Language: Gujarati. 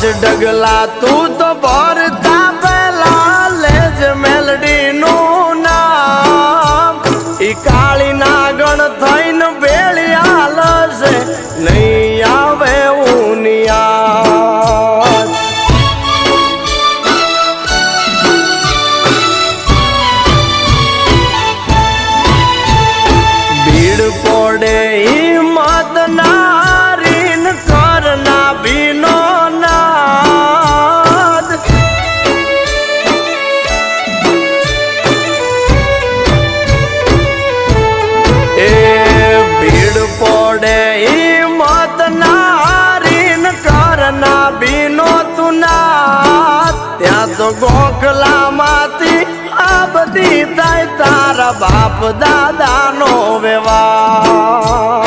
ડગલા તું તો ભરતા પેલા લેજ મેલડી નું નામ ઈ કાળી નાગણ થઈને બેળી હાલશે નહીં આવે ઉનિયા ભીડ પડે હિંમત નારીન કરના ભીનો નાદ એ ભીડ પડે હિંમત નારીન કરના ભીનો તું નાદ ત્યાં તો ગોખલામાંથી આ બધી થાય તારા બાપ દાદાનો વ્યવહાર